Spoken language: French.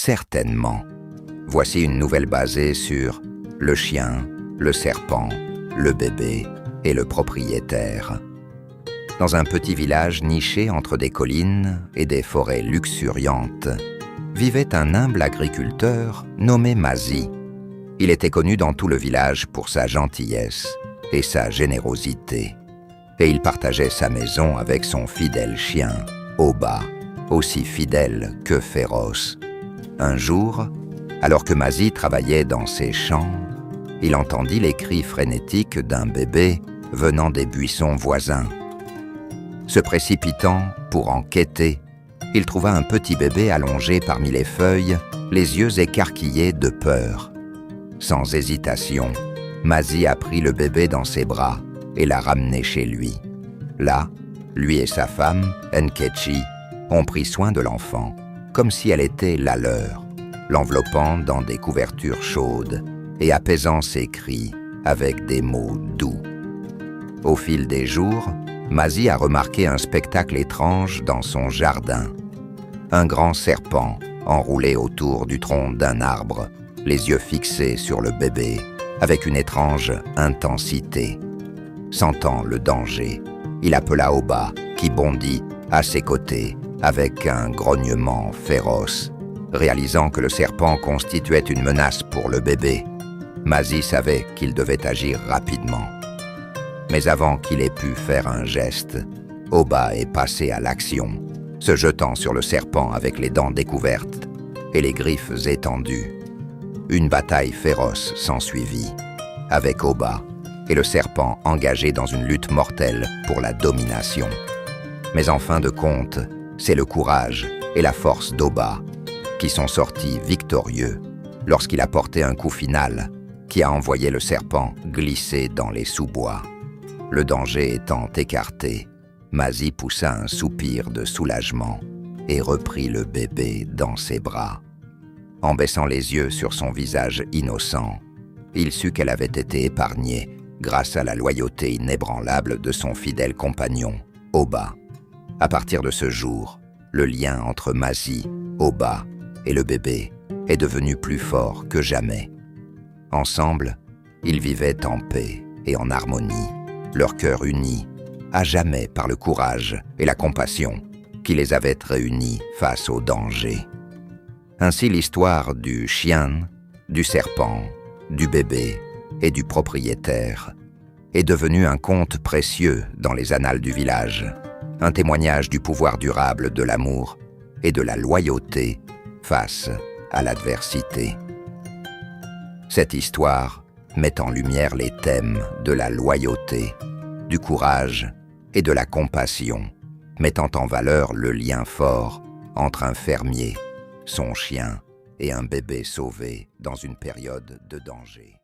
certainement. Voici une nouvelle basée sur le chien, le serpent, le bébé et le propriétaire. Dans un petit village niché entre des collines et des forêts luxuriantes, vivait un humble agriculteur nommé Mazi. Il était connu dans tout le village pour sa gentillesse et sa générosité. Et il partageait sa maison avec son fidèle chien, Oba, aussi fidèle que féroce. Un jour, alors que Mazi travaillait dans ses champs, il entendit les cris frénétiques d'un bébé venant des buissons voisins. Se précipitant pour enquêter, il trouva un petit bébé allongé parmi les feuilles, les yeux écarquillés de peur. Sans hésitation, Mazi a pris le bébé dans ses bras et l'a ramené chez lui. Là, lui et sa femme, Nkechi, ont pris soin de l'enfant, comme si elle était la leur, l'enveloppant dans des couvertures chaudes et apaisant ses cris avec des mots doux. Au fil des jours, Mazi a remarqué un spectacle étrange dans son jardin. Un grand serpent enroulé autour du tronc d'un arbre, les yeux fixés sur le bébé, avec une étrange intensité. Sentant le danger, il appela Oba, qui bondit à ses côtés avec un grognement féroce. Réalisant que le serpent constituait une menace pour le bébé, Mazi savait qu'il devait agir rapidement. Mais avant qu'il ait pu faire un geste, Oba est passé à l'action, se jetant sur le serpent avec les dents découvertes et les griffes étendues. Une bataille féroce s'ensuivit, avec Oba et le serpent engagés dans une lutte mortelle pour la domination. Mais en fin de compte, c'est le courage et la force d'Oba qui sont sortis victorieux lorsqu'il a porté un coup final qui a envoyé le serpent glisser dans les sous-bois. Le danger étant écarté, Mazi poussa un soupir de soulagement et reprit le bébé dans ses bras. En baissant les yeux sur son visage innocent, il sut qu'elle avait été épargnée grâce à la loyauté inébranlable de son fidèle compagnon, Oba. À partir de ce jour, le lien entre Mazi, Oba et le bébé est devenu plus fort que jamais. Ensemble, ils vivaient en paix et en harmonie, leur cœur unis à jamais par le courage et la compassion qui les avaient réunis face au danger. Ainsi l'histoire du chien, du serpent, du bébé et du propriétaire est devenue un conte précieux dans les annales du village, un témoignage du pouvoir durable de l'amour et de la loyauté face à l'adversité. Cette histoire met en lumière les thèmes de la loyauté, du courage et de la compassion, mettant en valeur le lien fort entre un fermier, son chien et un bébé sauvé dans une période de danger.